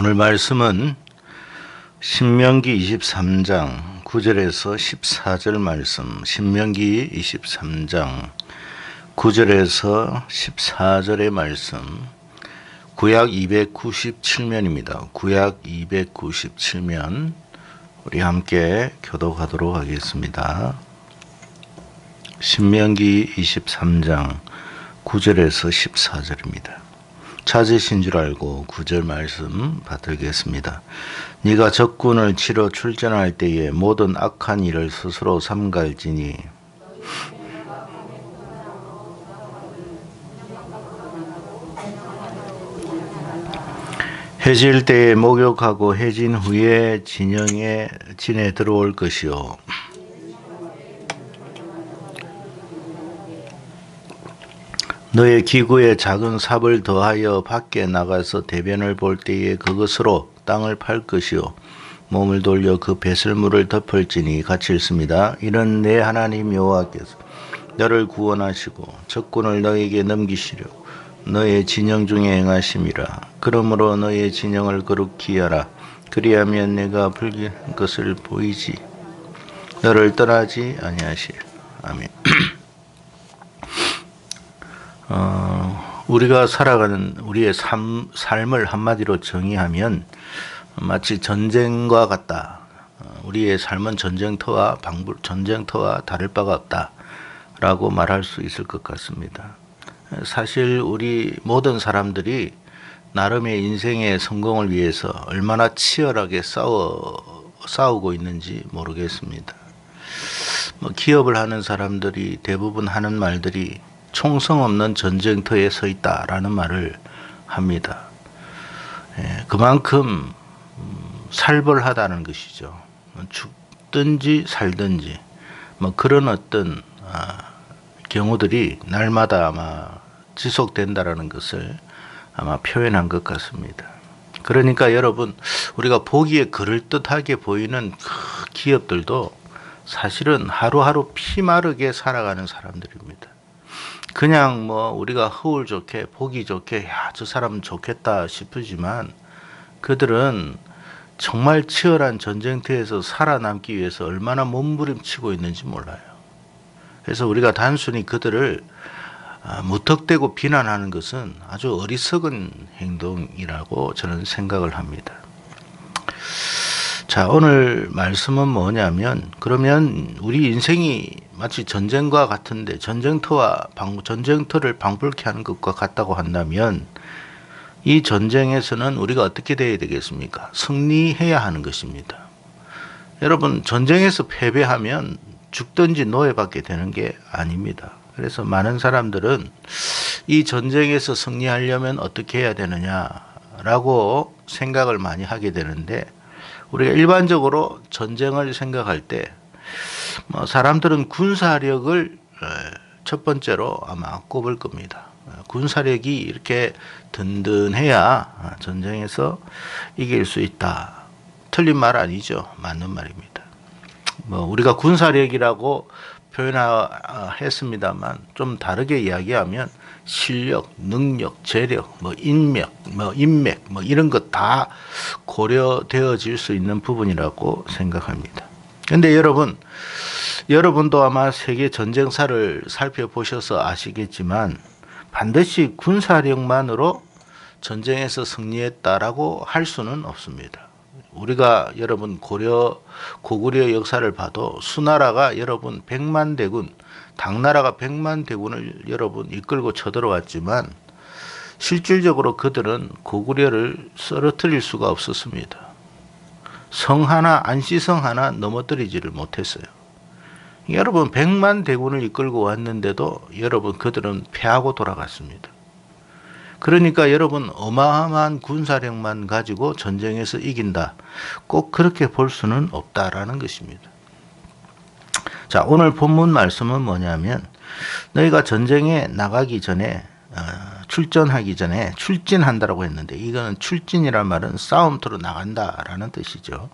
오늘 말씀은 신명기 23장 9절에서 14절 말씀, 신명기 23장 9절에서 14절의 말씀, 구약 297면입니다. 구약 297면 우리 함께 교독하도록 하겠습니다. 신명기 23장 9절에서 14절입니다. 찾으신 줄 알고 9절 말씀 받들겠습니다. 네가 적군을 치러 출전할 때에 모든 악한 일을 스스로 삼갈지니 해질 때에 목욕하고 해진 후에 진에 들어올 것이요 너의 기구에 작은 삽을 더하여 밖에 나가서 대변을 볼 때에 그것으로 땅을 팔 것이요 몸을 돌려 그 배설물을 덮을지니 같이 읽습니다. 이는 내 하나님 여호와께서 너를 구원하시고 적군을 너에게 넘기시려 너의 진영 중에 행하심이라. 그러므로 너의 진영을 거룩히 하라. 그리하면 내가 불길한 것을 보이지 너를 떠나지 아니하시리라. 아멘. 우리가 살아가는 우리의 삶을 한마디로 정의하면 마치 전쟁과 같다. 우리의 삶은 전쟁터와 다를 바가 없다라고 말할 수 있을 것 같습니다. 사실 우리 모든 사람들이 나름의 인생의 성공을 위해서 얼마나 치열하게 싸우고 있는지 모르겠습니다. 기업을 하는 사람들이 대부분 하는 말들이 총성 없는 전쟁터에 서 있다라는 말을 합니다. 그만큼 살벌하다는 것이죠. 죽든지 살든지 그런 어떤 경우들이 날마다 아마 지속된다라는 것을 아마 표현한 것 같습니다. 그러니까 여러분, 우리가 보기에 그럴듯하게 보이는 기업들도 사실은 하루하루 피마르게 살아가는 사람들입니다. 그냥 우리가 허울 좋게 보기 좋게 저 사람은 좋겠다 싶으지만 그들은 정말 치열한 전쟁터에서 살아남기 위해서 얼마나 몸부림치고 있는지 몰라요. 그래서 우리가 단순히 그들을 무턱대고 비난하는 것은 아주 어리석은 행동이라고 저는 생각을 합니다. 자, 오늘 말씀은 뭐냐면, 그러면 우리 인생이 마치 전쟁과 같은데 전쟁터를 방불케 하는 것과 같다고 한다면 이 전쟁에서는 우리가 어떻게 돼야 되겠습니까? 승리해야 하는 것입니다. 여러분, 전쟁에서 패배하면 죽든지 노예받게 되는 게 아닙니다. 그래서 많은 사람들은 이 전쟁에서 승리하려면 어떻게 해야 되느냐라고 생각을 많이 하게 되는데, 우리가 일반적으로 전쟁을 생각할 때 사람들은 군사력을 첫 번째로 아마 꼽을 겁니다. 군사력이 이렇게 든든해야 전쟁에서 이길 수 있다. 틀린 말 아니죠. 맞는 말입니다. 우리가 군사력이라고 표현했습니다만 좀 다르게 이야기하면 실력, 능력, 재력, 인맥 이런 것 다 고려되어질 수 있는 부분이라고 생각합니다. 그런데 여러분도 아마 세계 전쟁사를 살펴보셔서 아시겠지만 반드시 군사력만으로 전쟁에서 승리했다라고 할 수는 없습니다. 우리가 여러분 고구려 역사를 봐도 수나라가 여러분 100만 대군, 당나라가 100만 대군을 여러분 이끌고 쳐들어왔지만 실질적으로 그들은 고구려를 쓰러뜨릴 수가 없었습니다. 안시성 하나 넘어뜨리지를 못했어요. 여러분 100만 대군을 이끌고 왔는데도 여러분 그들은 패하고 돌아갔습니다. 그러니까 여러분 어마어마한 군사력만 가지고 전쟁에서 이긴다. 꼭 그렇게 볼 수는 없다라는 것입니다. 자, 오늘 본문 말씀은 뭐냐면 너희가 전쟁에 나가기 전에 출전하기 전에 출진한다라고 했는데 이거는 출진이란 말은 싸움터로 나간다라는 뜻이죠.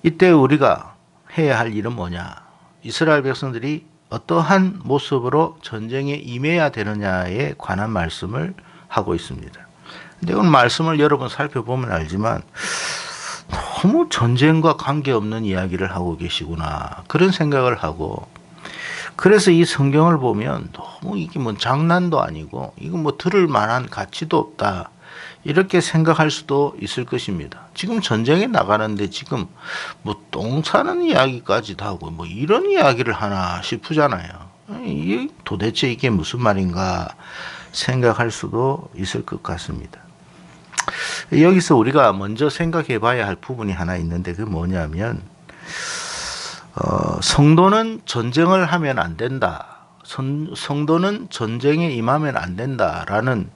이때 우리가 해야 할 일은 뭐냐? 이스라엘 백성들이 어떠한 모습으로 전쟁에 임해야 되느냐에 관한 말씀을 하고 있습니다. 근데 오늘 말씀을 여러분 살펴보면 알지만 너무 전쟁과 관계없는 이야기를 하고 계시구나 그런 생각을 하고, 그래서 이 성경을 보면 너무 이게 뭐 장난도 아니고 이거 뭐 들을 만한 가치도 없다 이렇게 생각할 수도 있을 것입니다. 지금 전쟁에 나가는데 지금 뭐 똥 사는 이야기까지도 하고 뭐 이런 이야기를 하나 싶으잖아요. 이게 도대체 이게 무슨 말인가 생각할 수도 있을 것 같습니다. 여기서 우리가 먼저 생각해 봐야 할 부분이 하나 있는데 그게 뭐냐면 성도는 전쟁을 하면 안 된다. 성도는 전쟁에 임하면 안 된다라는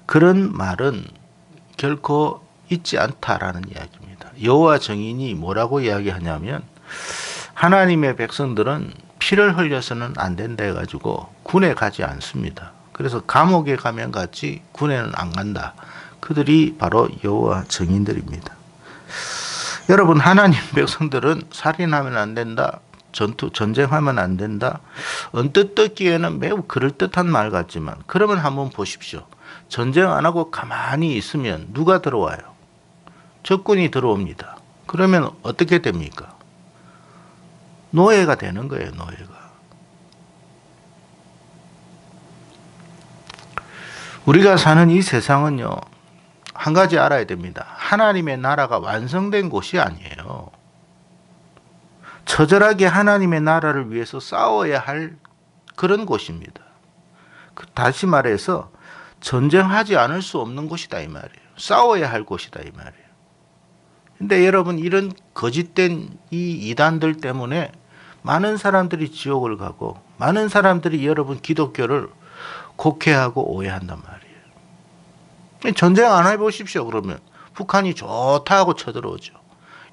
그런 말은 결코 있지 않다라는 이야기입니다. 여호와 증인이 뭐라고 이야기하냐면 하나님의 백성들은 피를 흘려서는 안 된다 해가지고 군에 가지 않습니다. 그래서 감옥에 가면 갔지 군에는 안 간다. 그들이 바로 여호와 증인들입니다. 여러분, 하나님 백성들은 살인하면 안 된다. 전쟁하면 안 된다. 언뜻 듣기에는 매우 그럴듯한 말 같지만 그러면 한번 보십시오. 전쟁 안 하고 가만히 있으면 누가 들어와요? 적군이 들어옵니다. 그러면 어떻게 됩니까? 노예가 되는 거예요, 노예가. 우리가 사는 이 세상은요, 한 가지 알아야 됩니다. 하나님의 나라가 완성된 곳이 아니에요. 처절하게 하나님의 나라를 위해서 싸워야 할 그런 곳입니다. 다시 말해서 전쟁하지 않을 수 없는 곳이다 이 말이에요. 싸워야 할 곳이다 이 말이에요. 근데 여러분, 이런 거짓된 이 이단들 때문에 많은 사람들이 지옥을 가고 많은 사람들이 여러분 기독교를 곡해하고 오해한단 말이에요. 전쟁 안 해보십시오. 그러면 북한이 좋다 하고 쳐들어오죠.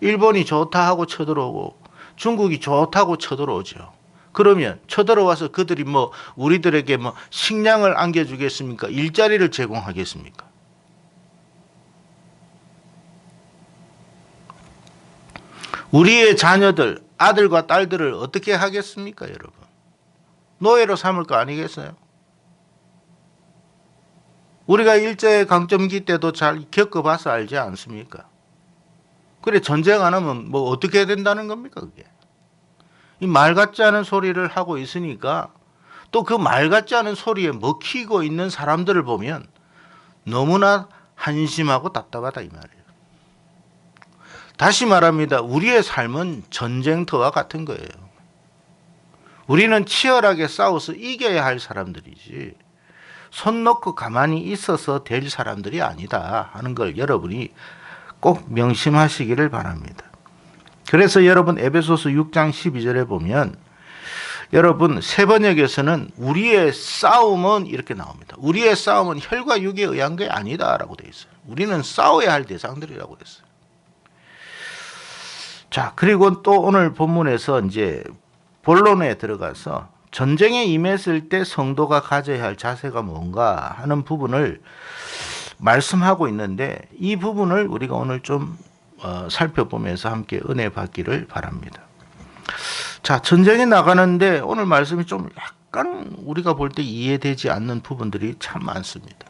일본이 좋다 하고 쳐들어오고 중국이 좋다고 쳐들어오죠. 그러면 쳐들어와서 그들이 뭐 우리들에게 뭐 식량을 안겨주겠습니까? 일자리를 제공하겠습니까? 우리의 자녀들, 아들과 딸들을 어떻게 하겠습니까, 여러분? 노예로 삼을 거 아니겠어요? 우리가 일제강점기 때도 잘 겪어봐서 알지 않습니까? 그래, 전쟁 안 하면 뭐 어떻게 해야 된다는 겁니까, 그게? 이 말 같지 않은 소리를 하고 있으니까 또 그 말 같지 않은 소리에 먹히고 있는 사람들을 보면 너무나 한심하고 답답하다 이 말이에요. 다시 말합니다. 우리의 삶은 전쟁터와 같은 거예요. 우리는 치열하게 싸워서 이겨야 할 사람들이지 손 놓고 가만히 있어서 될 사람들이 아니다 하는 걸 여러분이 꼭 명심하시기를 바랍니다. 그래서 여러분 에베소서 6장 12절에 보면 여러분 세번역에서는 우리의 싸움은 이렇게 나옵니다. 우리의 싸움은 혈과 육에 의한 게 아니다라고 되어 있어요. 우리는 싸워야 할 대상들이라고 했어요. 자, 그리고 또 오늘 본문에서 이제 본론에 들어가서 전쟁에 임했을 때 성도가 가져야 할 자세가 뭔가 하는 부분을 말씀하고 있는데 이 부분을 우리가 오늘 좀 살펴보면서 함께 은혜 받기를 바랍니다. 자, 전쟁에 나가는데 오늘 말씀이 좀 약간 우리가 볼 때 이해되지 않는 부분들이 참 많습니다.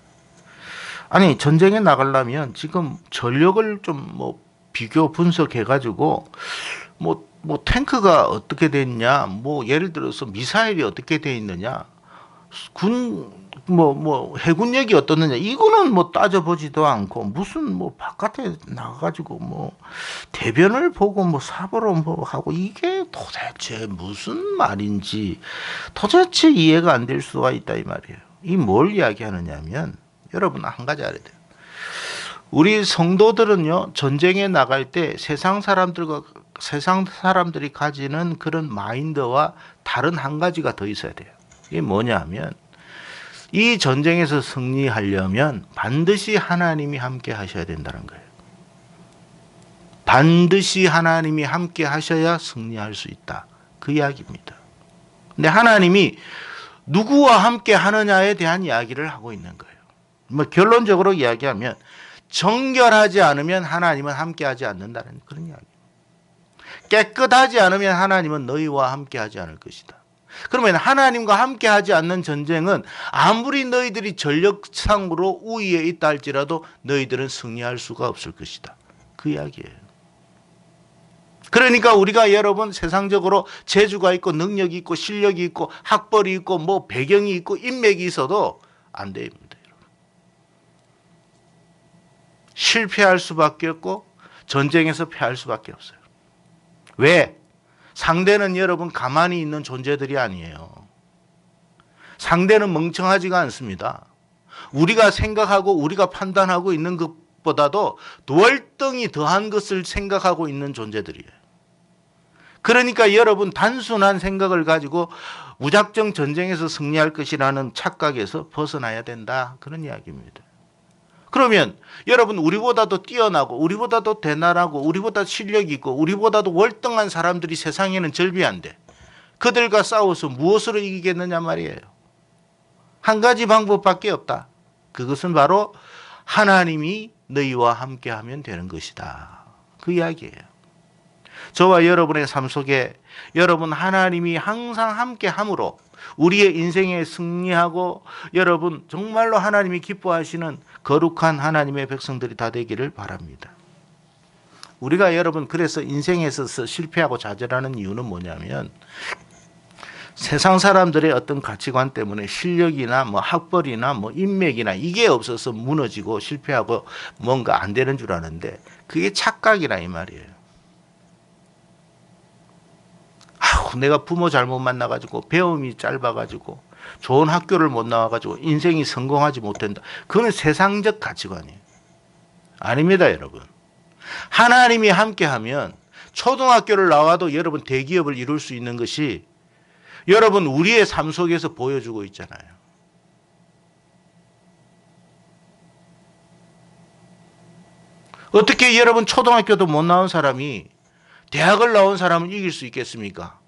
아니, 전쟁에 나가려면 지금 전력을 좀 뭐 비교 분석해가지고 뭐 탱크가 어떻게 됐냐, 뭐 예를 들어서 미사일이 어떻게 돼 있느냐, 해군력이 어떻느냐, 이거는 뭐 따져보지도 않고 무슨 뭐 바깥에 나가가지고 뭐 대변을 보고 뭐 사보로 뭐 하고 이게 도대체 무슨 말인지 도대체 이해가 안 될 수가 있다 이 말이에요. 이 뭘 이야기하느냐면 여러분 한 가지 알아야 돼요. 우리 성도들은요, 전쟁에 나갈 때 세상 사람들이 가지는 그런 마인드와 다른 한 가지가 더 있어야 돼요. 이게 뭐냐 하면 이 전쟁에서 승리하려면 반드시 하나님이 함께 하셔야 된다는 거예요. 반드시 하나님이 함께 하셔야 승리할 수 있다. 그 이야기입니다. 근데 하나님이 누구와 함께 하느냐에 대한 이야기를 하고 있는 거예요. 뭐 결론적으로 이야기하면 정결하지 않으면 하나님은 함께하지 않는다는 그런 이야기. 깨끗하지 않으면 하나님은 너희와 함께하지 않을 것이다. 그러면 하나님과 함께 하지 않는 전쟁은 아무리 너희들이 전력상으로 우위에 있다 할지라도 너희들은 승리할 수가 없을 것이다. 그 이야기예요. 그러니까 우리가 여러분 세상적으로 재주가 있고 능력이 있고 실력이 있고 학벌이 있고 뭐 배경이 있고 인맥이 있어도 안 됩니다. 실패할 수밖에 없고 전쟁에서 패할 수밖에 없어요. 왜? 상대는 여러분 가만히 있는 존재들이 아니에요. 상대는 멍청하지가 않습니다. 우리가 생각하고 우리가 판단하고 있는 것보다도 월등히 더한 것을 생각하고 있는 존재들이에요. 그러니까 여러분 단순한 생각을 가지고 무작정 전쟁에서 승리할 것이라는 착각에서 벗어나야 된다. 그런 이야기입니다. 그러면 여러분 우리보다도 뛰어나고 우리보다도 대단하고 우리보다 실력이 있고 우리보다도 월등한 사람들이 세상에는 절비한데 그들과 싸워서 무엇으로 이기겠느냐 말이에요. 한 가지 방법밖에 없다. 그것은 바로 하나님이 너희와 함께하면 되는 것이다. 그 이야기예요. 저와 여러분의 삶 속에 여러분 하나님이 항상 함께함으로 우리의 인생에 승리하고 여러분 정말로 하나님이 기뻐하시는 거룩한 하나님의 백성들이 다 되기를 바랍니다. 우리가 여러분 그래서 인생에서 실패하고 좌절하는 이유는 뭐냐면 세상 사람들의 어떤 가치관 때문에 실력이나 뭐 학벌이나 뭐 인맥이나 이게 없어서 무너지고 실패하고 뭔가 안 되는 줄 아는데 그게 착각이라 이 말이에요. 내가 부모 잘못 만나가지고 배움이 짧아가지고 좋은 학교를 못 나와가지고 인생이 성공하지 못한다. 그건 세상적 가치관이에요. 아닙니다, 여러분. 하나님이 함께하면 초등학교를 나와도 여러분 대기업을 이룰 수 있는 것이 여러분 우리의 삶 속에서 보여주고 있잖아요. 어떻게 여러분 초등학교도 못 나온 사람이 대학을 나온 사람을 이길 수 있겠습니까?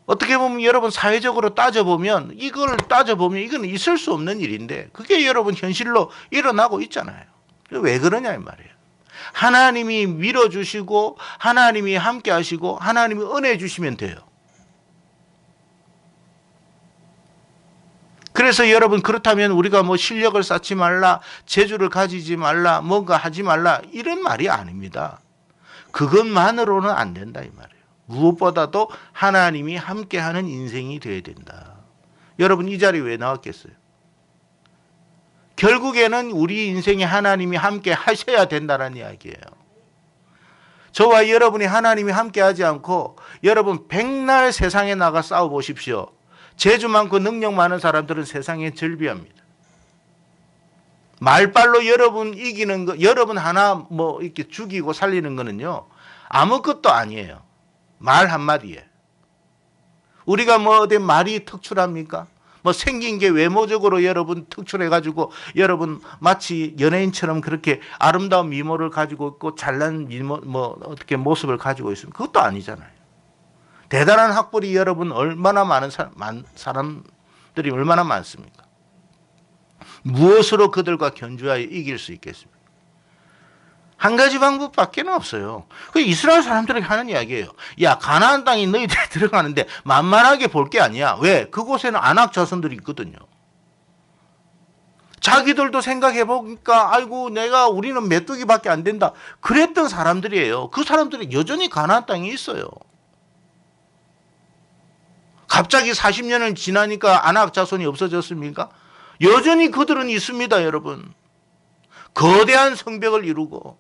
어떻게 보면 여러분 사회적으로 따져보면 이건 있을 수 없는 일인데 그게 여러분 현실로 일어나고 있잖아요. 왜 그러냐 이 말이에요. 하나님이 밀어주시고 하나님이 함께 하시고 하나님이 은혜 주시면 돼요. 그래서 여러분 그렇다면 우리가 뭐 실력을 쌓지 말라, 재주를 가지지 말라, 뭔가 하지 말라 이런 말이 아닙니다. 그것만으로는 안 된다 이 말이에요. 무엇보다도 하나님이 함께하는 인생이 되어야 된다. 여러분 이 자리에 왜 나왔겠어요? 결국에는 우리 인생에 하나님이 함께 하셔야 된다는 이야기예요. 저와 여러분이 하나님이 함께 하지 않고 여러분 백날 세상에 나가 싸워 보십시오. 재주 많고 능력 많은 사람들은 세상에 절비합니다. 말빨로 여러분 이기는 거, 여러분 하나 뭐 이렇게 죽이고 살리는 거는요, 아무것도 아니에요. 말 한마디에. 우리가 뭐 어디 말이 특출합니까? 뭐 생긴 게 외모적으로 여러분 특출해가지고 여러분 마치 연예인처럼 그렇게 아름다운 미모를 가지고 있고 잘난 미모, 뭐 어떻게 모습을 가지고 있으면 그것도 아니잖아요. 대단한 학벌이 여러분 얼마나 많은 사람들이 얼마나 많습니까? 무엇으로 그들과 견주하여 이길 수 있겠습니까? 한 가지 방법밖에 없어요. 그 이스라엘 사람들에게 하는 이야기예요. 야, 가나안 땅이 너희들이 들어가는데 만만하게 볼 게 아니야. 왜? 그곳에는 아낙 자손들이 있거든요. 자기들도 생각해 보니까 아이고 우리는 메뚜기밖에 안 된다. 그랬던 사람들이에요. 그 사람들이 여전히 가나안 땅에 있어요. 갑자기 40년을 지나니까 아낙 자손이 없어졌습니까? 여전히 그들은 있습니다, 여러분. 거대한 성벽을 이루고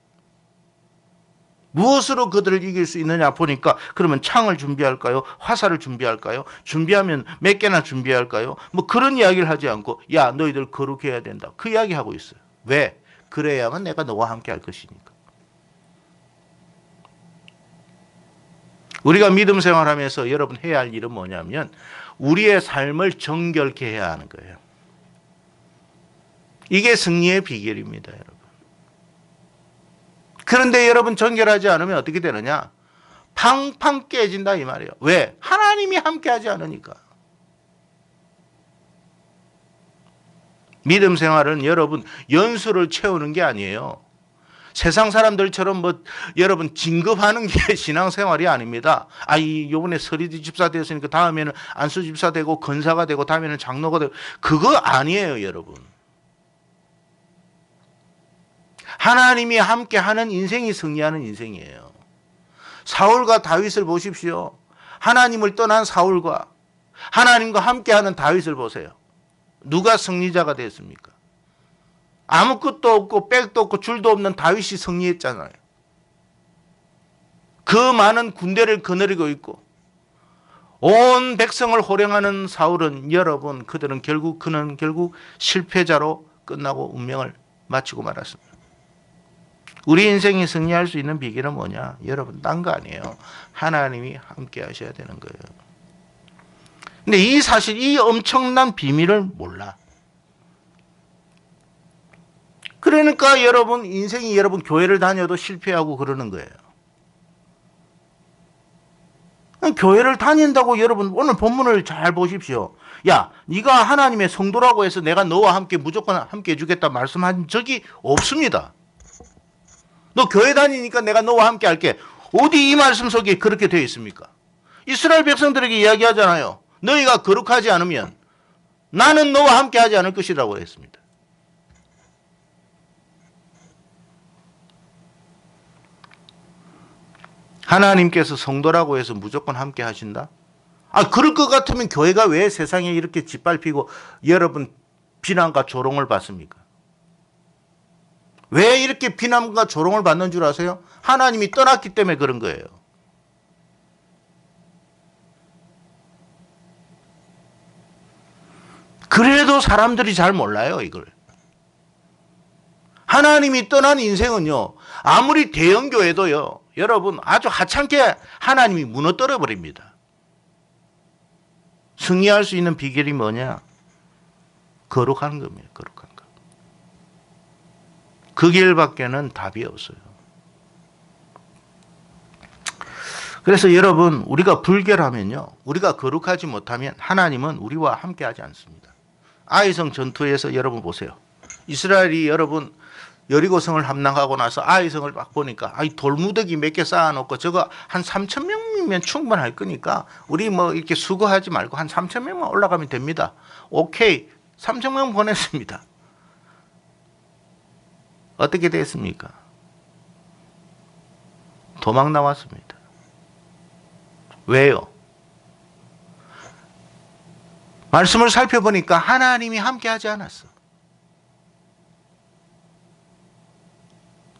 무엇으로 그들을 이길 수 있느냐 보니까 그러면 창을 준비할까요? 화살을 준비할까요? 준비하면 몇 개나 준비할까요? 뭐 그런 이야기를 하지 않고 야 너희들 거룩해야 된다. 그 이야기하고 있어요. 왜? 그래야만 내가 너와 함께 할 것이니까. 우리가 믿음 생활하면서 여러분 해야 할 일은 뭐냐면 우리의 삶을 정결케 해야 하는 거예요. 이게 승리의 비결입니다, 여러분. 그런데 여러분 정결하지 않으면 어떻게 되느냐? 팡팡 깨진다 이 말이에요. 왜? 하나님이 함께하지 않으니까. 믿음 생활은 여러분 연수를 채우는 게 아니에요. 세상 사람들처럼 뭐 여러분 진급하는 게 신앙생활이 아닙니다. 요번에 서리디 집사 되었으니까 다음에는 안수 집사 되고 권사가 되고 다음에는 장로가 되고 그거 아니에요, 여러분. 하나님이 함께 하는 인생이 승리하는 인생이에요. 사울과 다윗을 보십시오. 하나님을 떠난 사울과 하나님과 함께하는 다윗을 보세요. 누가 승리자가 됐습니까? 아무것도 없고 백도 없고 줄도 없는 다윗이 승리했잖아요. 그 많은 군대를 거느리고 있고 온 백성을 호령하는 사울은 여러분 그는 결국 실패자로 끝나고 운명을 마치고 말았습니다. 우리 인생이 승리할 수 있는 비결은 뭐냐? 여러분 딴 거 아니에요. 하나님이 함께 하셔야 되는 거예요. 근데 이 엄청난 비밀을 몰라. 그러니까 여러분 인생이 여러분 교회를 다녀도 실패하고 그러는 거예요. 교회를 다닌다고 여러분 오늘 본문을 잘 보십시오. 야, 네가 하나님의 성도라고 해서 내가 너와 함께 무조건 함께 해주겠다 말씀한 적이 없습니다. 너 교회 다니니까 내가 너와 함께 할게. 어디 이 말씀 속에 그렇게 되어 있습니까? 이스라엘 백성들에게 이야기하잖아요. 너희가 거룩하지 않으면 나는 너와 함께 하지 않을 것이라고 했습니다. 하나님께서 성도라고 해서 무조건 함께 하신다? 그럴 것 같으면 교회가 왜 세상에 이렇게 짓밟히고 여러분 비난과 조롱을 받습니까? 왜 이렇게 비난과 조롱을 받는 줄 아세요? 하나님이 떠났기 때문에 그런 거예요. 그래도 사람들이 잘 몰라요, 이걸. 하나님이 떠난 인생은요, 아무리 대형교회도요, 여러분 아주 하찮게 하나님이 무너뜨려 버립니다. 승리할 수 있는 비결이 뭐냐? 거룩한 겁니다. 거룩한 것. 그 길밖에는 답이 없어요. 그래서 여러분 우리가 불결하면요, 우리가 거룩하지 못하면 하나님은 우리와 함께하지 않습니다. 아이성 전투에서 여러분 보세요. 이스라엘이 여러분 여리고성을 함락하고 나서 아이성을 막 보니까 돌무더기 몇 개 쌓아놓고 저거 한 3,000명이면 충분할 거니까 우리 뭐 이렇게 수고하지 말고 한 3,000명만 올라가면 됩니다. 오케이, 3,000명 보냈습니다. 어떻게 됐습니까? 도망 나왔습니다. 왜요? 말씀을 살펴보니까 하나님이 함께하지 않았어.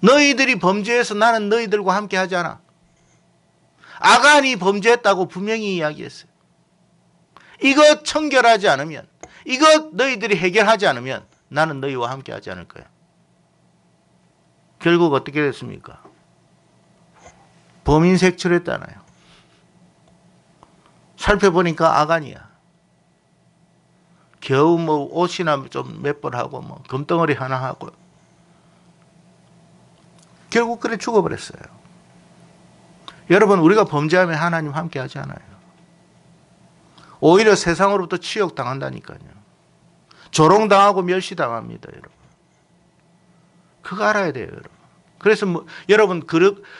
너희들이 범죄해서 나는 너희들과 함께하지 않아. 아간이 범죄했다고 분명히 이야기했어요. 이것 청결하지 않으면, 이것 너희들이 해결하지 않으면 나는 너희와 함께하지 않을 거야. 결국 어떻게 됐습니까? 범인 색출했잖아요. 살펴보니까 아간이야. 겨우 뭐 옷이나 좀 몇 벌 하고 뭐 금덩어리 하나 하고 결국 그래 죽어버렸어요. 여러분 우리가 범죄하면 하나님 함께 하지 않아요. 오히려 세상으로부터 치욕당한다니까요. 조롱당하고 멸시당합니다. 여러분. 그거 알아야 돼요. 여러분. 그래서 여러분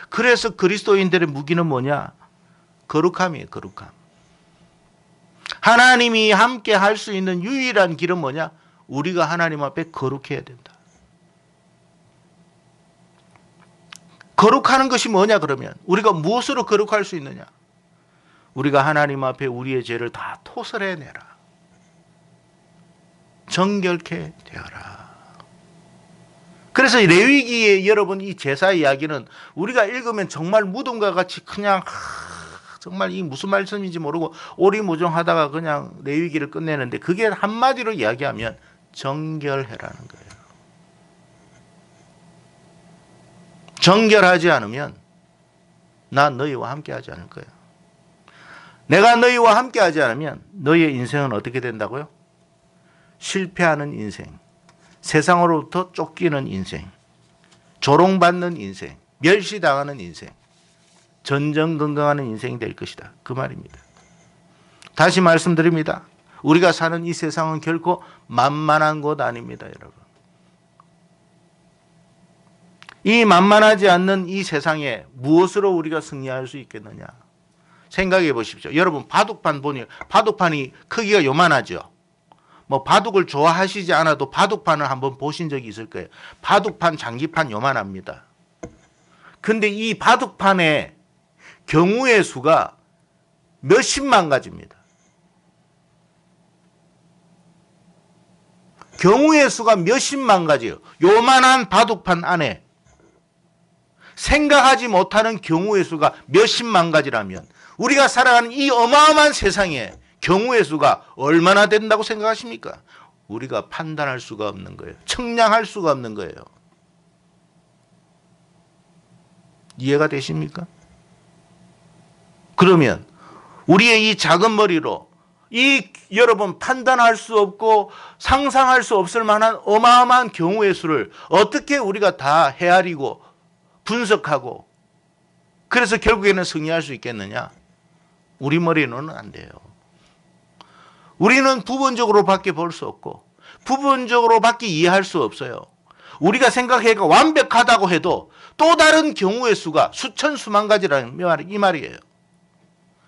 그래서 그리스도인들의 무기는 뭐냐? 거룩함이에요. 거룩함. 하나님이 함께 할 수 있는 유일한 길은 뭐냐? 우리가 하나님 앞에 거룩해야 된다. 거룩하는 것이 뭐냐 그러면 우리가 무엇으로 거룩할 수 있느냐? 우리가 하나님 앞에 우리의 죄를 다 토설해내라. 정결케 되어라. 그래서 레위기의 여러분 이 제사 이야기는 우리가 읽으면 정말 무덤과 같이 그냥 정말 이 무슨 말씀인지 모르고 오리무중하다가 그냥 레위기를 끝내는데 그게 한마디로 이야기하면 정결해라는 거예요. 정결하지 않으면 나 너희와 함께하지 않을 거야. 내가 너희와 함께하지 않으면 너희의 인생은 어떻게 된다고요? 실패하는 인생, 세상으로부터 쫓기는 인생, 조롱받는 인생, 멸시당하는 인생, 전전긍긍하는 인생이 될 것이다. 그 말입니다. 다시 말씀드립니다. 우리가 사는 이 세상은 결코 만만한 곳 아닙니다, 여러분. 이 만만하지 않는 이 세상에 무엇으로 우리가 승리할 수 있겠느냐? 생각해 보십시오. 여러분 바둑판 보니 바둑판이 크기가 요만하죠. 뭐 바둑을 좋아하시지 않아도 바둑판을 한번 보신 적이 있을 거예요. 바둑판 장기판 요만합니다. 근데 이 바둑판의 경우의 수가 몇십만 가지입니다. 경우의 수가 몇십만 가지예요. 요만한 바둑판 안에 생각하지 못하는 경우의 수가 몇십만 가지라면 우리가 살아가는 이 어마어마한 세상에 경우의 수가 얼마나 된다고 생각하십니까? 우리가 판단할 수가 없는 거예요. 측량할 수가 없는 거예요. 이해가 되십니까? 그러면 우리의 이 작은 머리로 이 여러분 판단할 수 없고 상상할 수 없을 만한 어마어마한 경우의 수를 어떻게 우리가 다 헤아리고 분석하고 그래서 결국에는 승리할 수 있겠느냐? 우리 머리로는 안 돼요. 우리는 부분적으로밖에 볼 수 없고 부분적으로밖에 이해할 수 없어요. 우리가 생각해가 완벽하다고 해도 또 다른 경우의 수가 수천 수만 가지라는 이 말이에요.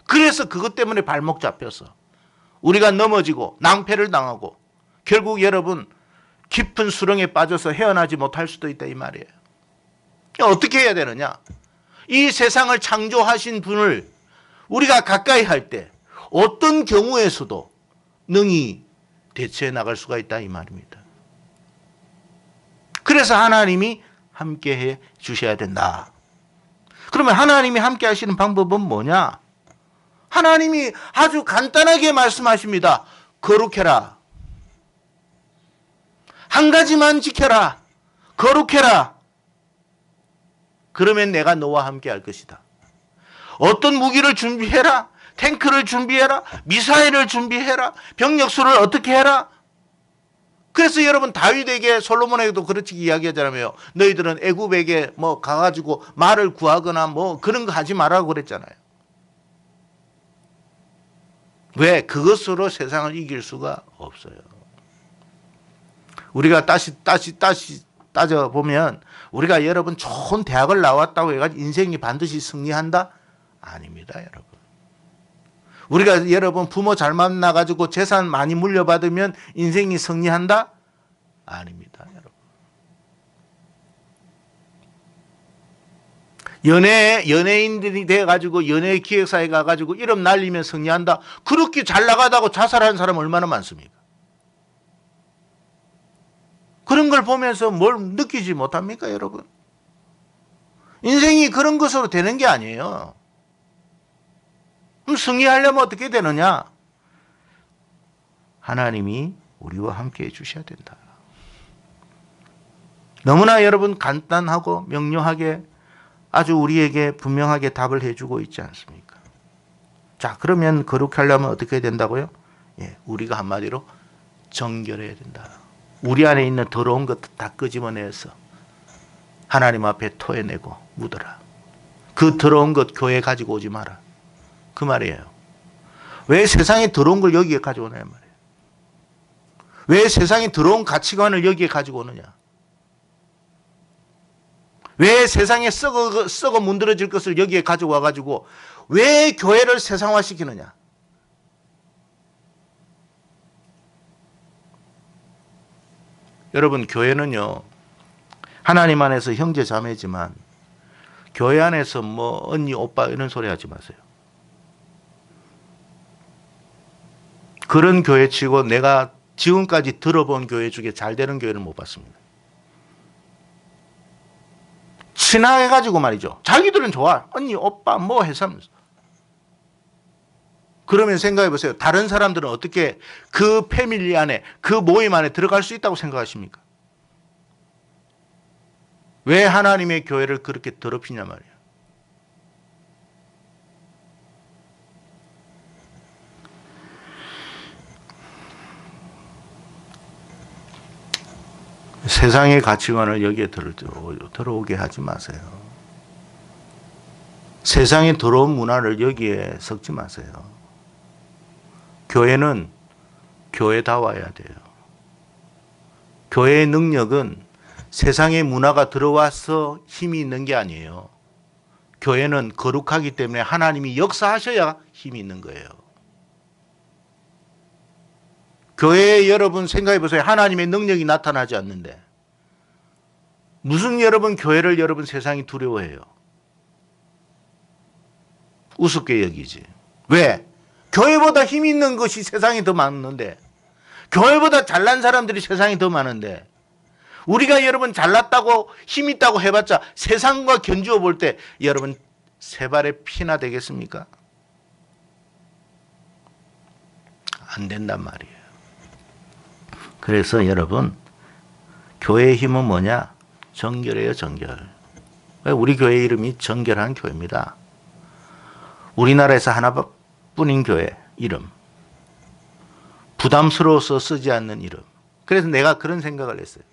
그래서 그것 때문에 발목 잡혀서 우리가 넘어지고 낭패를 당하고 결국 여러분 깊은 수렁에 빠져서 헤어나지 못할 수도 있다 이 말이에요. 어떻게 해야 되느냐? 이 세상을 창조하신 분을 우리가 가까이 할 때 어떤 경우에서도 능히 대처해 나갈 수가 있다 이 말입니다. 그래서 하나님이 함께해 주셔야 된다. 그러면 하나님이 함께 하시는 방법은 뭐냐? 하나님이 아주 간단하게 말씀하십니다. 거룩해라. 한 가지만 지켜라. 거룩해라. 그러면 내가 너와 함께 할 것이다. 어떤 무기를 준비해라. 탱크를 준비해라. 미사일을 준비해라. 병력수를 어떻게 해라. 그래서 여러분 다윗에게 솔로몬에게도 그렇게 이야기하잖아요. 너희들은 애굽에게 뭐 가가지고 말을 구하거나 뭐 그런 거 하지 말라고 그랬잖아요. 왜? 그것으로 세상을 이길 수가 없어요. 우리가 다시 따져보면 우리가 여러분 좋은 대학을 나왔다고 해가지고 인생이 반드시 승리한다? 아닙니다, 여러분. 우리가 여러분 부모 잘 만나가지고 재산 많이 물려받으면 인생이 승리한다? 아닙니다, 여러분. 연예인들이 돼가지고 연예 기획사에 가가지고 이름 날리면 승리한다? 그렇게 잘 나가다고 자살하는 사람 얼마나 많습니까? 그런 걸 보면서 뭘 느끼지 못합니까, 여러분? 인생이 그런 것으로 되는 게 아니에요. 그럼 승리하려면 어떻게 되느냐? 하나님이 우리와 함께 해주셔야 된다. 너무나 여러분 간단하고 명료하게 아주 우리에게 분명하게 답을 해주고 있지 않습니까? 자, 그러면 거룩하려면 어떻게 된다고요? 예, 우리가 한마디로 정결해야 된다. 우리 안에 있는 더러운 것 다 끄집어내서 하나님 앞에 토해내고 묻어라. 그 더러운 것 교회에 가지고 오지 마라. 그 말이에요. 왜 세상에 더러운 걸 여기에 가져오냐 말이에요. 왜 세상에 더러운 가치관을 여기에 가지고 오느냐. 왜 세상에 썩어 문드러질 것을 여기에 가지고 와가지고 왜 교회를 세상화시키느냐. 여러분 교회는요 하나님 안에서 형제 자매지만 교회 안에서 뭐 언니 오빠 이런 소리 하지 마세요. 그런 교회 치고 내가 지금까지 들어본 교회 중에 잘 되는 교회를 못 봤습니다. 친하해가지고 말이죠. 자기들은 좋아. 언니 오빠 뭐 해서 그러면 생각해 보세요. 다른 사람들은 어떻게 그 패밀리 안에 그 모임 안에 들어갈 수 있다고 생각하십니까? 왜 하나님의 교회를 그렇게 더럽히냐 말이에요. 세상의 가치관을 여기에 들어오게 하지 마세요. 세상의 더러운 문화를 여기에 섞지 마세요. 교회는 교회다워야 돼요. 교회의 능력은 세상의 문화가 들어와서 힘이 있는 게 아니에요. 교회는 거룩하기 때문에 하나님이 역사하셔야 힘이 있는 거예요. 교회에 여러분 생각해 보세요. 하나님의 능력이 나타나지 않는데 무슨 여러분 교회를 여러분 세상이 두려워해요? 우습게 여기지. 왜? 교회보다 힘 있는 것이 세상에 더 많은데, 교회보다 잘난 사람들이 세상에 더 많은데, 우리가 여러분 잘났다고 힘 있다고 해봤자 세상과 견주어 볼 때 여러분 세 발의 피나 되겠습니까? 안 된단 말이에요. 그래서 여러분 교회의 힘은 뭐냐? 정결해요, 정결. 우리 교회 이름이 정결한 교회입니다. 우리나라에서 하나뿐인 교회 이름. 부담스러워서 쓰지 않는 이름. 그래서 내가 그런 생각을 했어요.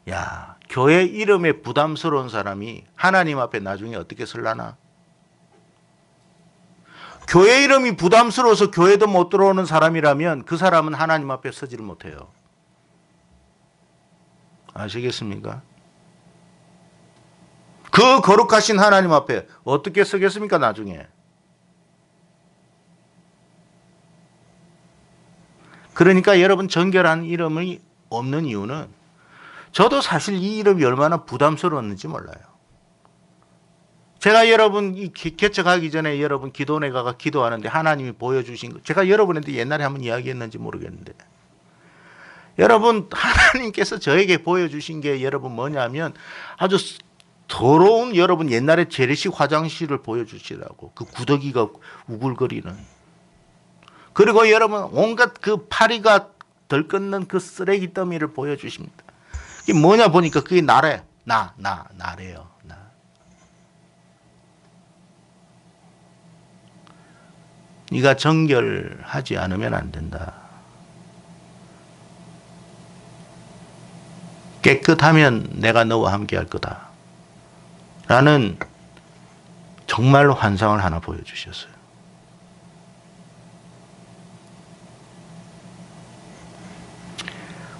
야, 교회 이름에 부담스러운 사람이 하나님 앞에 나중에 어떻게 설라나? 교회 이름이 부담스러워서 교회도 못 들어오는 사람이라면 그 사람은 하나님 앞에 서지를 못해요. 아시겠습니까? 그 거룩하신 하나님 앞에 어떻게 서겠습니까, 나중에? 그러니까 여러분 정결한 이름이 없는 이유는 저도 사실 이 이름이 얼마나 부담스러웠는지 몰라요. 제가 여러분 개척하기 전에 여러분 기도원에 가서 기도하는데 하나님이 보여주신 거 제가 여러분한테 옛날에 한번 이야기했는지 모르겠는데 여러분 하나님께서 저에게 보여주신 게 여러분 뭐냐면 아주 더러운 여러분 옛날에 재래식 화장실을 보여주시라고 그 구더기가 우글거리는 그리고 여러분 온갖 그 파리가 덜끓는 그 쓰레기 더미를 보여주십니다. 이게 뭐냐 보니까 그게 나래 나래요. 나. 네가 정결하지 않으면 안 된다. 깨끗하면 내가 너와 함께 할 거다. 라는 정말 환상을 하나 보여주셨어요.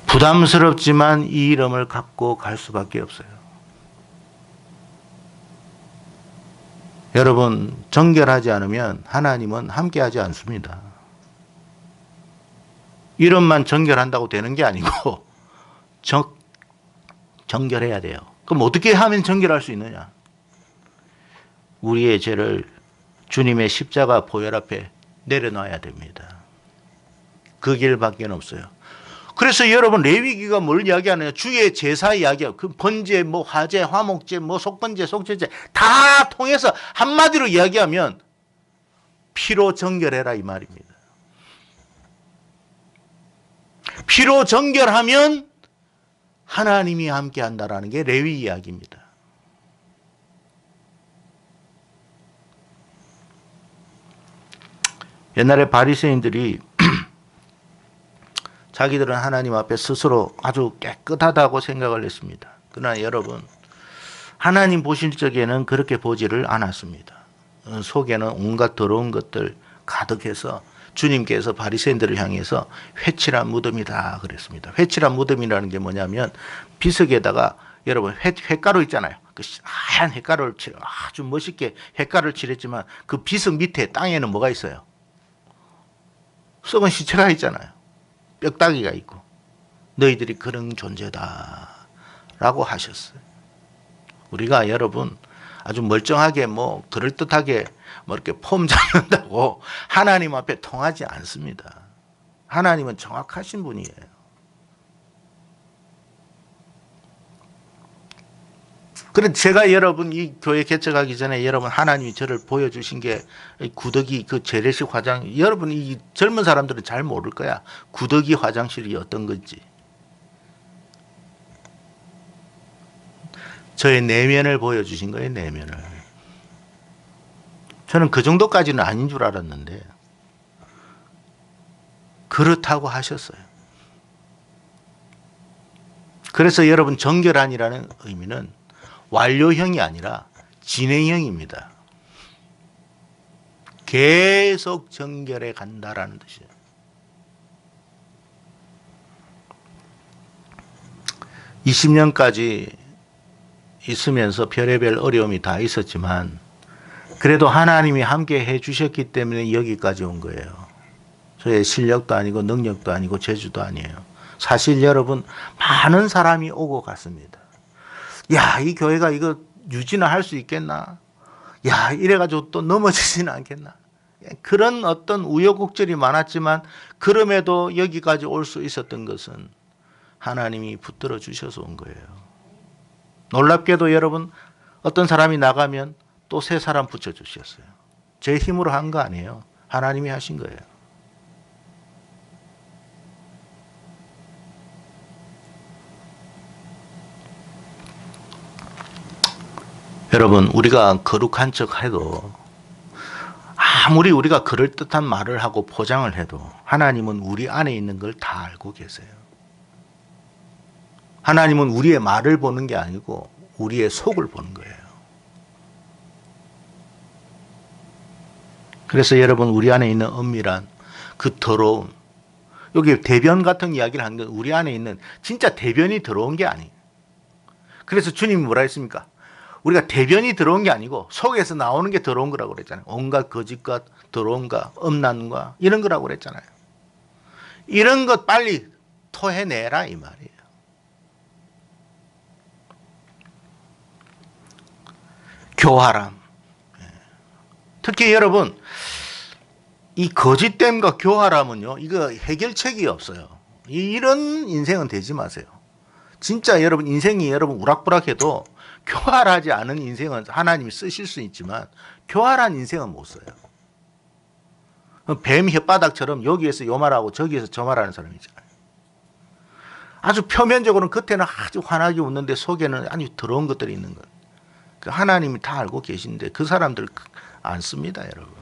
부담스럽지만 이 이름을 갖고 갈 수밖에 없어요. 여러분 정결하지 않으면 하나님은 함께하지 않습니다. 이름만 정결한다고 되는 게 아니고 정결해야 돼요. 그럼 어떻게 하면 정결할 수 있느냐? 우리의 죄를 주님의 십자가 보혈 앞에 내려놔야 됩니다. 그 길밖에 없어요. 그래서 여러분 레위기가 뭘 이야기하느냐? 주의 제사 이야기야. 그 번제, 뭐 화제, 화목제, 뭐 속번제, 속죄제 다 통해서 한마디로 이야기하면 피로 정결해라 이 말입니다. 피로 정결하면 하나님이 함께한다라는 게 레위 이야기입니다. 옛날에 바리새인들이 자기들은 하나님 앞에 스스로 아주 깨끗하다고 생각을 했습니다. 그러나 여러분 하나님 보실 적에는 그렇게 보지를 않았습니다. 속에는 온갖 더러운 것들 가득해서 주님께서 바리새인들을 향해서 회칠한 무덤이다 그랬습니다. 회칠한 무덤이라는 게 뭐냐면 비석에다가 여러분 횟가루 있잖아요. 그 하얀 횟가루를 아주 멋있게 횟가루를 칠했지만 그 비석 밑에 땅에는 뭐가 있어요? 썩은 시체가 있잖아요. 뼈다귀가 있고 너희들이 그런 존재다 라고 하셨어요. 우리가 여러분 아주 멀쩡하게 뭐 그럴듯하게 뭐 이렇게 폼 잡는다고 하나님 앞에 통하지 않습니다. 하나님은 정확하신 분이에요. 그래서 제가 여러분 이 교회 개척하기 전에 여러분 하나님이 저를 보여주신 게 구더기 그 재래식 화장 여러분 이 젊은 사람들은 잘 모를 거야. 구더기 화장실이 어떤 건지. 저의 내면을 보여주신 거예요. 내면을. 저는 그 정도까지는 아닌 줄 알았는데 그렇다고 하셨어요. 그래서 여러분 정결한이라는 의미는 완료형이 아니라 진행형입니다. 계속 정결해 간다라는 뜻이에요. 20년까지 있으면서 별의별 어려움이 다 있었지만 그래도 하나님이 함께 해 주셨기 때문에 여기까지 온 거예요. 저의 실력도 아니고 능력도 아니고 재주도 아니에요. 사실 여러분 많은 사람이 오고 갔습니다. 야, 이 교회가 이거 유지는 할 수 있겠나? 야, 이래가지고 또 넘어지지는 않겠나? 그런 어떤 우여곡절이 많았지만 그럼에도 여기까지 올 수 있었던 것은 하나님이 붙들어 주셔서 온 거예요. 놀랍게도 여러분 어떤 사람이 나가면 또 새 사람 붙여주셨어요. 제 힘으로 한 거 아니에요. 하나님이 하신 거예요. 여러분 우리가 거룩한 척 해도 아무리 우리가 그럴듯한 말을 하고 포장을 해도 하나님은 우리 안에 있는 걸 다 알고 계세요. 하나님은 우리의 말을 보는 게 아니고 우리의 속을 보는 거예요. 그래서 여러분 우리 안에 있는 은밀한 그 더러움, 여기 대변 같은 이야기를 하는 건 우리 안에 있는 진짜 대변이 들어온 게 아니에요. 그래서 주님이 뭐라 했습니까? 우리가 대변이 들어온 게 아니고 속에서 나오는 게 들어온 거라고 그랬잖아요. 온갖 거짓과 더러움과 음란과 이런 거라고 그랬잖아요. 이런 것 빨리 토해내라 이 말이에요. 교활함. 특히 여러분 이 거짓됨과 교활함은요, 이거 해결책이 없어요. 이런 인생은 되지 마세요. 진짜 여러분 인생이 여러분 우락부락해도 교활하지 않은 인생은 하나님이 쓰실 수 있지만 교활한 인생은 못 써요. 뱀 혓바닥처럼 여기에서 요 말하고 저기에서 저 말하는 사람이 있잖아요. 아주 표면적으로는 겉에는 아주 환하게 웃는데 속에는 아주 더러운 것들이 있는 거예요. 하나님이 다 알고 계신데 그 사람들 안 씁니다, 여러분.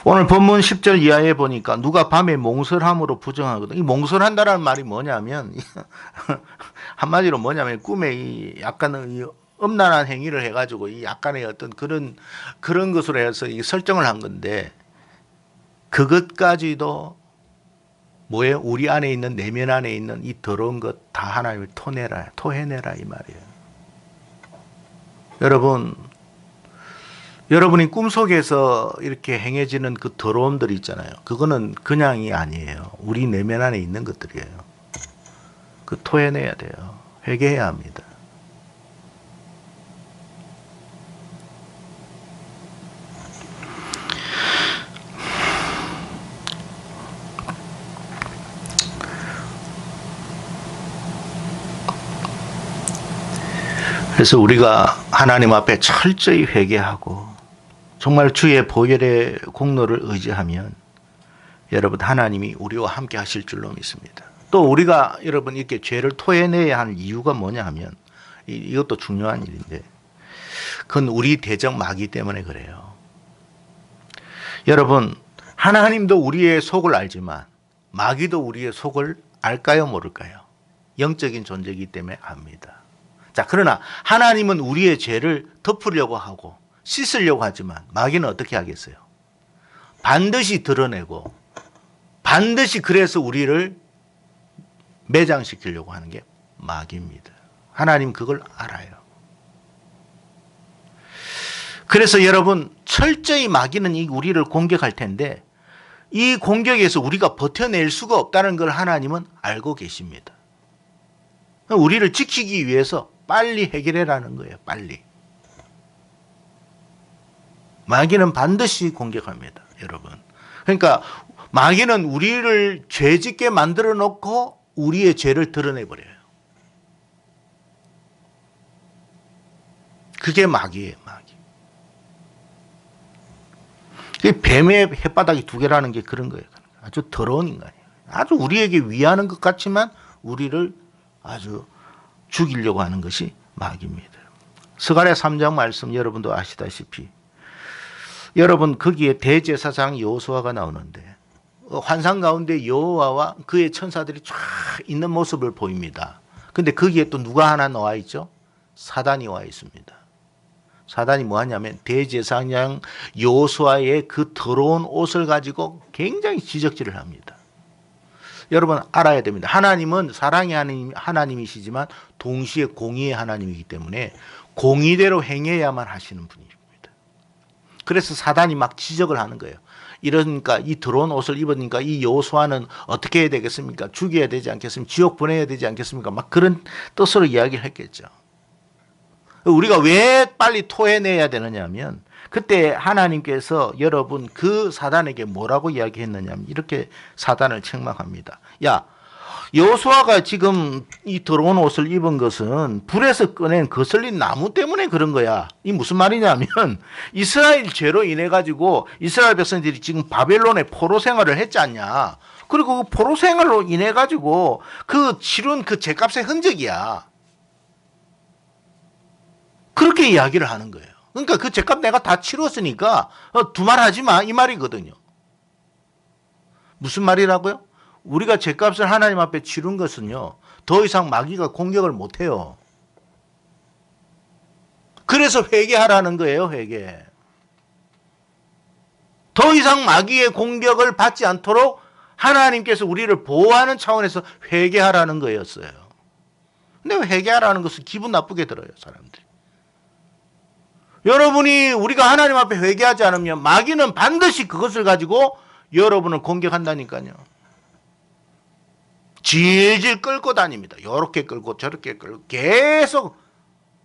오늘 본문 10절 이하에 보니까 누가 밤에 몽설함으로 부정하거든. 이 몽설한다라는 말이 뭐냐면 한마디로 뭐냐면 꿈에 이 약간 이 음란한 행위를 해가지고 이 약간의 어떤 그런 것으로 해서 이 설정을 한 건데 그것까지도 뭐예요? 우리 안에 있는 내면 안에 있는 이 더러운 것 다 하나님을 토해내라 이 말이에요. 여러분이 꿈속에서 이렇게 행해지는 그 더러움들이 있잖아요. 그거는 그냥이 아니에요. 우리 내면 안에 있는 것들이에요. 그 토해내야 돼요. 회개해야 합니다. 그래서 우리가 하나님 앞에 철저히 회개하고 정말 주의 보혈의 공로를 의지하면 여러분 하나님이 우리와 함께 하실 줄로 믿습니다. 또 우리가 여러분 이렇게 죄를 토해내야 하는 이유가 뭐냐 하면 이것도 중요한 일인데 그건 우리 대적 마귀 때문에 그래요. 여러분 하나님도 우리의 속을 알지만 마귀도 우리의 속을 알까요 모를까요? 영적인 존재이기 때문에 압니다. 자, 그러나 하나님은 우리의 죄를 덮으려고 하고 씻으려고 하지만 마귀는 어떻게 하겠어요? 반드시 드러내고 반드시 그래서 우리를 매장시키려고 하는 게 마귀입니다. 하나님 그걸 알아요. 그래서 여러분 철저히 마귀는 우리를 공격할 텐데 이 공격에서 우리가 버텨낼 수가 없다는 걸 하나님은 알고 계십니다. 우리를 지키기 위해서 빨리 해결해라는 거예요. 빨리. 마귀는 반드시 공격합니다. 여러분. 그러니까 마귀는 우리를 죄짓게 만들어 놓고 우리의 죄를 드러내버려요. 그게 마귀예요. 마귀. 뱀의 혓바닥이 두 개라는 게 그런 거예요. 아주 더러운 인간이에요. 아주 우리에게 위하는 것 같지만 우리를 아주 죽이려고 하는 것이 마귀입니다. 스가랴 3장 말씀 여러분도 아시다시피 여러분 거기에 대제사장 여호수아가 나오는데 환상 가운데 여호와와 그의 천사들이 쫙 있는 모습을 보입니다. 근데 거기에 또 누가 하나 나와 있죠? 사단이 와 있습니다. 사단이 뭐 하냐면 대제사장 여호수아의 그 더러운 옷을 가지고 굉장히 지적질을 합니다. 여러분 알아야 됩니다. 하나님은 사랑의 하나님이시지만 동시에 공의의 하나님이기 때문에 공의대로 행해야만 하시는 분입니다. 그래서 사단이 막 지적을 하는 거예요. 이러니까 이 더러운 옷을 입으니까 이 여호수아는 어떻게 해야 되겠습니까? 죽여야 되지 않겠습니까? 지옥 보내야 되지 않겠습니까? 막 그런 뜻으로 이야기를 했겠죠. 우리가 왜 빨리 토해내야 되느냐 하면 그때 하나님께서 여러분 그 사단에게 뭐라고 이야기했느냐 하면 이렇게 사단을 책망합니다. 야, 여호수아가 지금 이 더러운 옷을 입은 것은 불에서 꺼낸 거슬린 나무 때문에 그런 거야. 이 무슨 말이냐면 이스라엘 죄로 인해 가지고 이스라엘 백성들이 지금 바벨론의 포로 생활을 했지 않냐. 그리고 그 포로 생활로 인해 가지고 그 치른 그 죄값의 흔적이야. 그렇게 이야기를 하는 거예요. 그러니까 그 죄값 내가 다 치렀으니까 두말하지 마 이 말이거든요. 무슨 말이라고요? 우리가 죄값을 하나님 앞에 치른 것은요. 더 이상 마귀가 공격을 못해요. 그래서 회개하라는 거예요. 회개. 더 이상 마귀의 공격을 받지 않도록 하나님께서 우리를 보호하는 차원에서 회개하라는 거였어요. 근데 회개하라는 것은 기분 나쁘게 들어요. 사람들이. 여러분이 우리가 하나님 앞에 회개하지 않으면 마귀는 반드시 그것을 가지고 여러분을 공격한다니까요. 질질 끌고 다닙니다. 이렇게 끌고 저렇게 끌고 계속.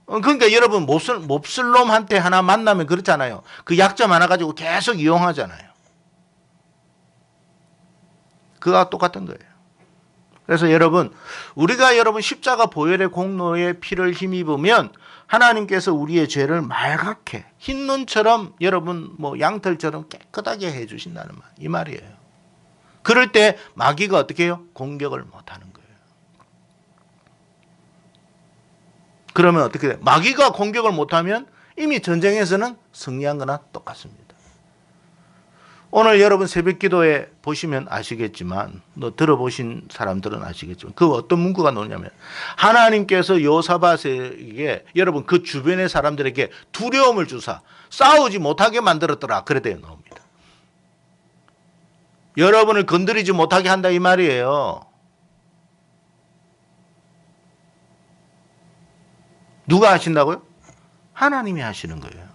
그러니까 여러분 몹쓸 놈한테 하나 만나면 그렇잖아요. 그 약점 하나 가지고 계속 이용하잖아요. 그거와 똑같은 거예요. 그래서 우리가 여러분 십자가 보혈의 공로에 피를 힘입으면 하나님께서 우리의 죄를 말갛게 흰 눈처럼 여러분 양털처럼 깨끗하게 해주신다는 말, 이 말이에요. 그럴 때 마귀가 어떻게 해요? 공격을 못하는 거예요. 그러면 어떻게 돼요? 마귀가 공격을 못하면 이미 전쟁에서는 승리한 거나 똑같습니다. 오늘 여러분 새벽 기도에 보시면 아시겠지만 들어보신 사람들은 아시겠지만 그 어떤 문구가 나오냐면 하나님께서 여호사밧에게 여러분 그 주변의 사람들에게 두려움을 주사 싸우지 못하게 만들었더라. 그래 되어 나옵니다. 여러분을 건드리지 못하게 한다 이 말이에요. 누가 하신다고요? 하나님이 하시는 거예요.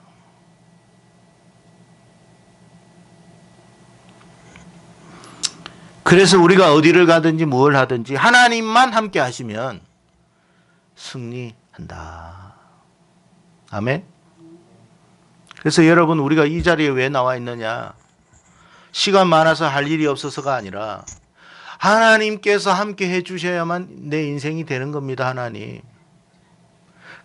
그래서 우리가 어디를 가든지 뭘 하든지 하나님만 함께 하시면 승리한다. 아멘. 그래서 여러분 우리가 이 자리에 왜 나와 있느냐? 시간 많아서 할 일이 없어서가 아니라 하나님께서 함께 해주셔야만 내 인생이 되는 겁니다. 하나님.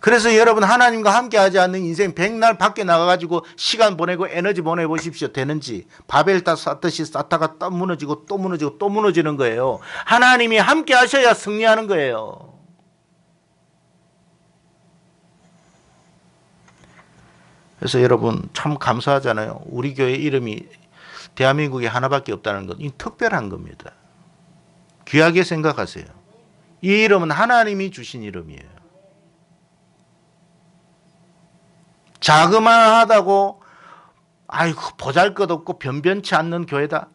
그래서 여러분 하나님과 함께 하지 않는 인생 백날 밖에 나가가지고 시간 보내고 에너지 보내보십시오. 되는지. 바벨탑 쌓듯이 쌓다가 또 무너지고 또 무너지고 또 무너지는 거예요. 하나님이 함께 하셔야 승리하는 거예요. 그래서 여러분 참 감사하잖아요. 우리 교회 이름이 대한민국에 하나밖에 없다는 것. 이 특별한 겁니다. 귀하게 생각하세요. 이 이름은 하나님이 주신 이름이에요. 자그마하다고 아이고 보잘것없고 변변치 않는 교회다.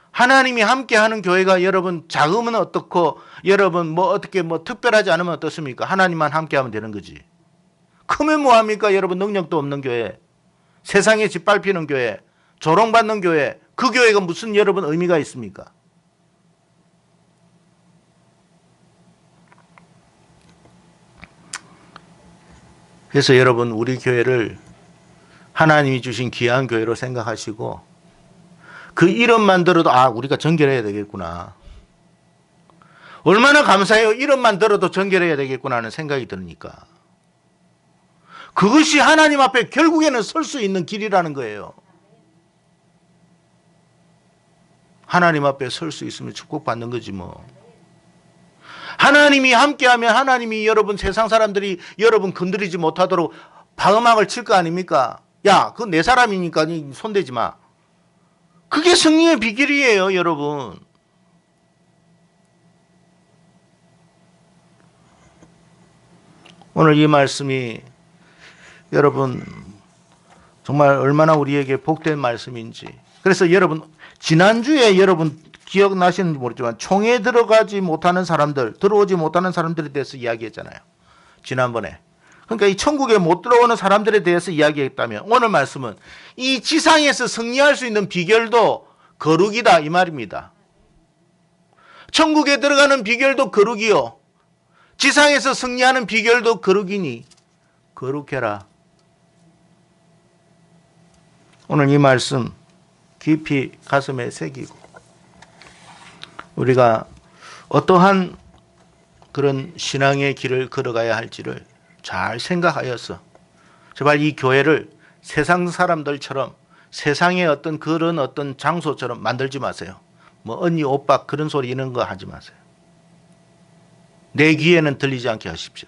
하나님이 함께하는 교회가 여러분 작으면 어떻고 여러분 어떻게 특별하지 않으면 어떻습니까? 하나님만 함께하면 되는 거지. 크면 뭐합니까? 여러분 능력도 없는 교회, 세상에 짓밟히는 교회, 조롱받는 교회, 그 교회가 무슨 여러분 의미가 있습니까? 그래서 여러분 우리 교회를 하나님이 주신 귀한 교회로 생각하시고 그 이름만 들어도 우리가 정결해야 되겠구나. 얼마나 감사해요. 이름만 들어도 정결해야 되겠구나 하는 생각이 드니까. 그것이 하나님 앞에 결국에는 설 수 있는 길이라는 거예요. 하나님 앞에 설 수 있으면 축복받는 거지 뭐. 하나님이 함께하면 하나님이 여러분 세상 사람들이 여러분 건드리지 못하도록 방어막을 칠 거 아닙니까? 야, 그건 내 사람이니까 손대지 마. 그게 승리의 비결이에요, 여러분. 오늘 이 말씀이 여러분 정말 얼마나 우리에게 복된 말씀인지. 그래서 여러분 지난주에 여러분 기억나시는지 모르지만 총에 들어오지 못하는 사람들에 대해서 이야기했잖아요. 지난번에. 그러니까 이 천국에 못 들어오는 사람들에 대해서 이야기했다면 오늘 말씀은 이 지상에서 승리할 수 있는 비결도 거룩이다 이 말입니다. 천국에 들어가는 비결도 거룩이요. 지상에서 승리하는 비결도 거룩이니 거룩해라. 오늘 이 말씀 깊이 가슴에 새기고 우리가 어떠한 그런 신앙의 길을 걸어가야 할지를 잘 생각하여서 제발 이 교회를 세상 사람들처럼 세상의 어떤 그런 어떤 장소처럼 만들지 마세요. 뭐 언니 오빠 그런 소리 이런 거 하지 마세요. 내 귀에는 들리지 않게 하십시오.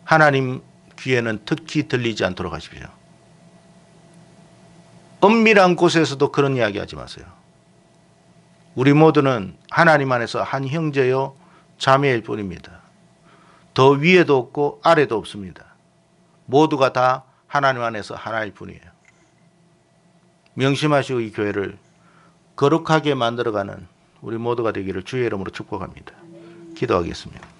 하나님 귀에는 특히 들리지 않도록 하십시오. 엄밀한 곳에서도 그런 이야기 하지 마세요. 우리 모두는 하나님 안에서 한 형제요 자매일 뿐입니다. 더 위에도 없고 아래도 없습니다. 모두가 다 하나님 안에서 하나일 뿐이에요. 명심하시고 이 교회를 거룩하게 만들어가는 우리 모두가 되기를 주의 이름으로 축복합니다. 기도하겠습니다.